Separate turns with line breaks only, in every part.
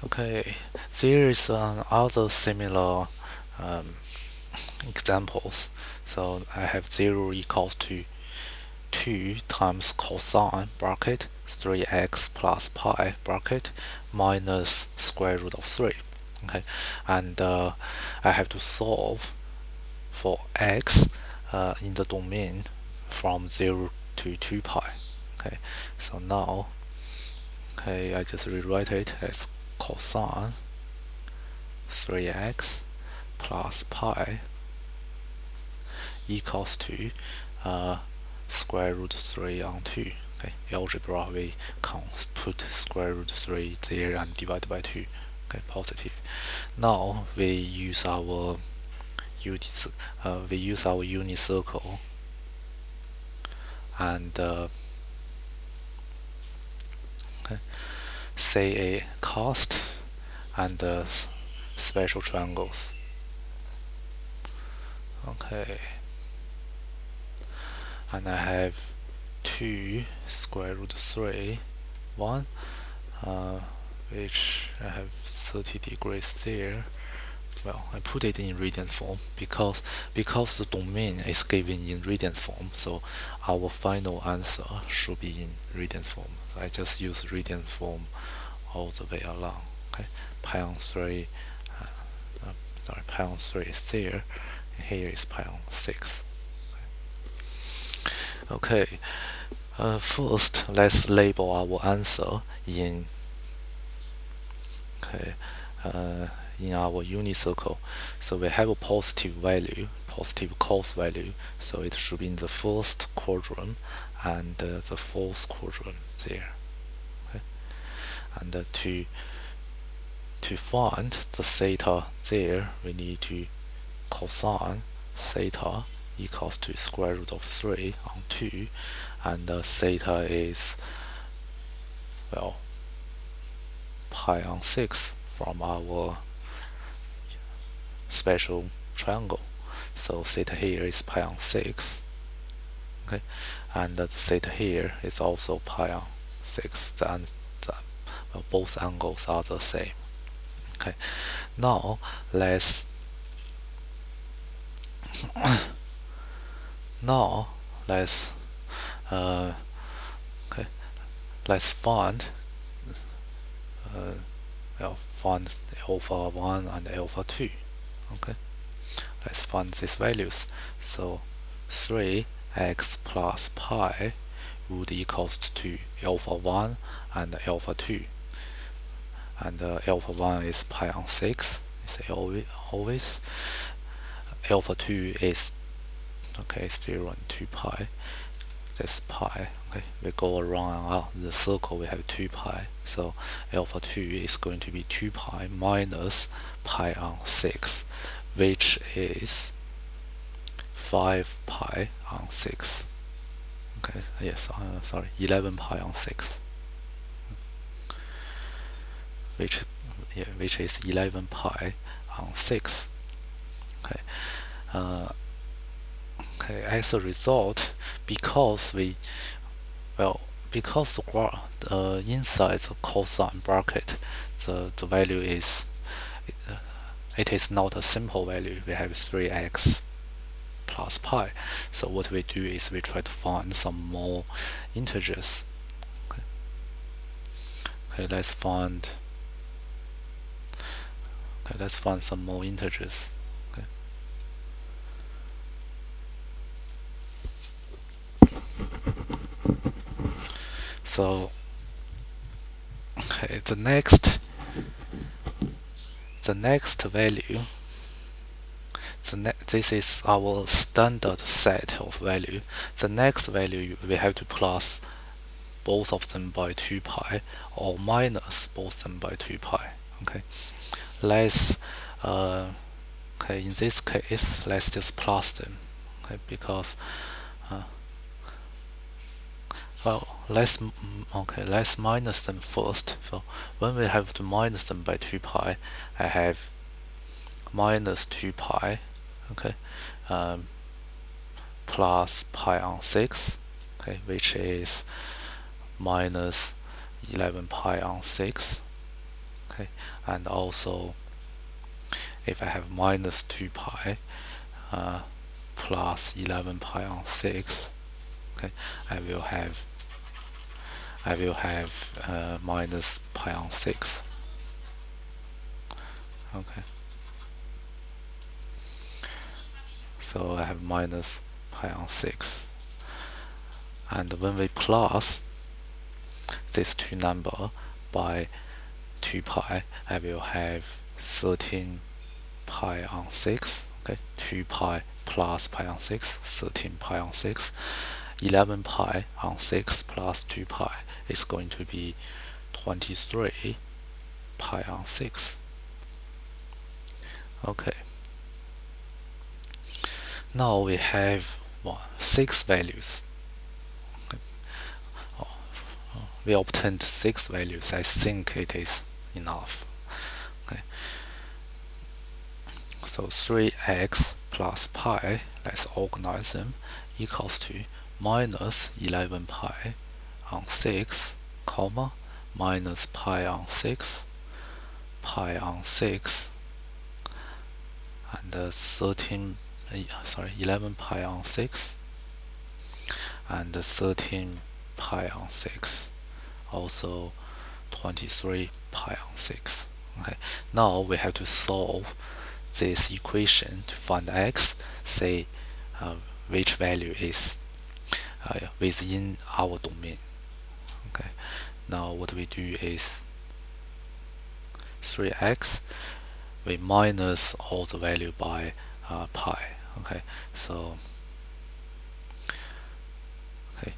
Okay, there is other similar um, examples. So I have 0 equals to 2 times cosine bracket 3x plus pi bracket minus square root of 3. Okay, and I have to solve for x in the domain from 0 to 2 pi. Okay, so now I just rewrite it as cosine 3x plus pi equals to uh, square root 3 on 2. Okay, algebra we can put square root 3 there and divide by 2. Okay, positive. Now we use our unit circle and say a cost and special triangles. Okay, and I have 2 square root 3 1 which I have 30 degrees there. Well, I put it in radian form because the domain is given in radian form, so our final answer should be in radian form. I just use radian form all the way along. Okay, pi on 3, pi on 3 is there, and here is pi on 6. Okay, first let's label our answer in in our unit circle. So we have a positive value, positive cos value, so it should be in the first quadrant and the fourth quadrant there. Okay. And to find the theta there, we need to cosine theta equals to square root of 3 on 2, and theta is, well, pi on 6 from our special triangle. So theta here is pi on 6. Okay, and the theta here is also pi on 6. Well, both angles are the same. Okay, now let's now let's okay, let's find find alpha 1 and alpha 2. Okay, let's find these values. So 3x plus pi would equals to alpha 1 and alpha 2, and alpha 1 is pi on 6, it's always. Alpha 2 is 0 and 2 pi. That's pi. Okay, we go around the circle, we have 2 pi, so alpha 2 is going to be 2 pi minus pi on 6, which is 5 pi on 6. Okay, yes, sorry, 11 pi on 6, which is 11 pi on 6. Okay, as a result, because because the inside the cosine bracket, the value is it is not a simple value. We have 3x plus pi. So what we do is we try to find some more integers. Let's find some more integers. So the next value, this is our standard set of value. The next value we have to plus both of them by 2 pi or minus both of them by 2 pi. Okay, let's in this case let's just plus them. Okay, because well, let's minus them first. So when we have to minus them by 2 pi, I have minus 2 pi, okay, plus pi on 6, okay, which is minus 11 pi on 6. Okay, and also if I have minus 2 pi plus 11 pi on 6, okay, I will have minus pi on 6. Okay, so I have minus pi on 6, and when we plus these two numbers by 2 pi, I will have 13 pi on 6. Okay, 2 pi plus pi on 6, 13 pi on 6. 11 pi on 6 plus 2 pi is going to be 23 pi on 6. Okay, now we have 6 values. Okay. We obtained 6 values. I think it is enough. Okay, so 3x plus pi, let's organize them, equals to minus 11 pi on 6, comma, minus pi on 6, pi on 6, and 11 pi on 6, and 13 pi on 6, also 23 pi on 6. Okay, now we have to solve this equation to find x, say which value is within our domain. Okay, now what we do is 3x, we minus all the value by pi. Okay, so okay,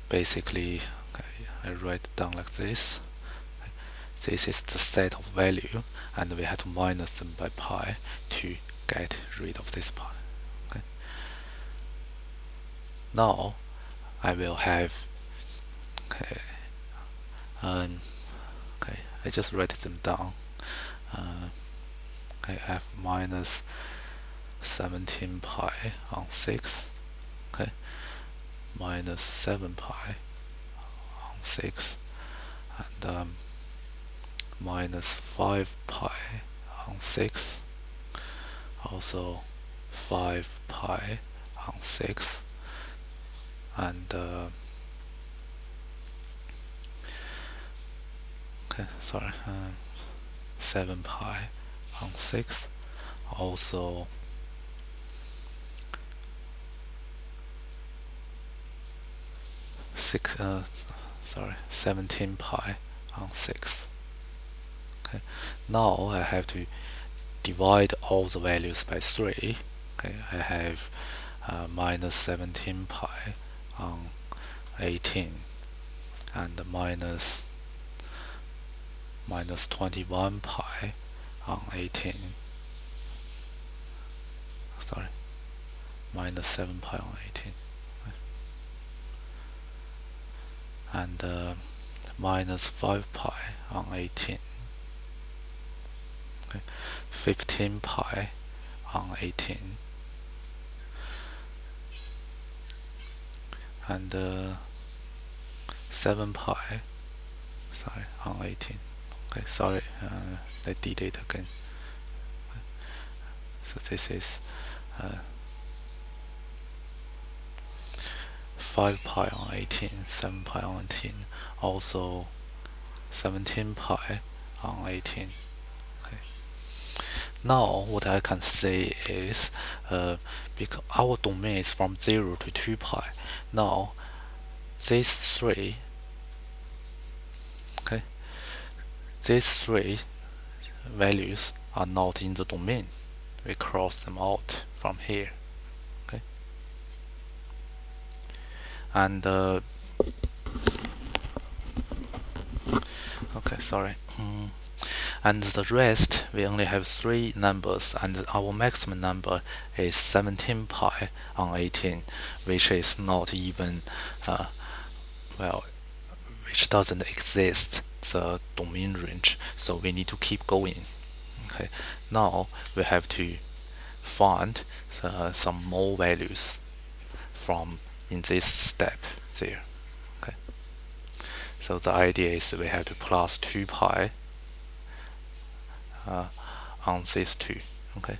basically, okay, I write down like this. Okay, this is the set of value, and we have to minus them by pi to get rid of this pi. Okay, now I will have okay, okay, I just write them down. I have minus 17 pi on 6, okay, minus 7 pi on 6, and minus 5 pi on 6, also 5 pi on 6, and okay, sorry, 7 pi on 6, also 17 pi on 6. Okay, now I have to divide all the values by 3. Okay, I have minus 17 pi on 18, and minus 21 pi on 18. Sorry, minus 7 pi on 18, and minus 5 pi on 18. Okay, 15 pi on 18, and 7 pi, sorry, on 18. Okay, sorry, I did it again. So this is 5 pi on 18, 7 pi on 18, also 17 pi on 18. Okay. Now what I can say is because our domain is from 0 to 2 pi. Now these three, okay, these three values are not in the domain. We cross them out from here. Okay, and okay, sorry. And the rest, we only have 3 numbers, and our maximum number is 17 pi on 18, which is not even well, which doesn't exist the domain range, so we need to keep going. Okay, now we have to find some more values from in this step there. Okay, so the idea is we have to plus 2 pi on these two. Okay,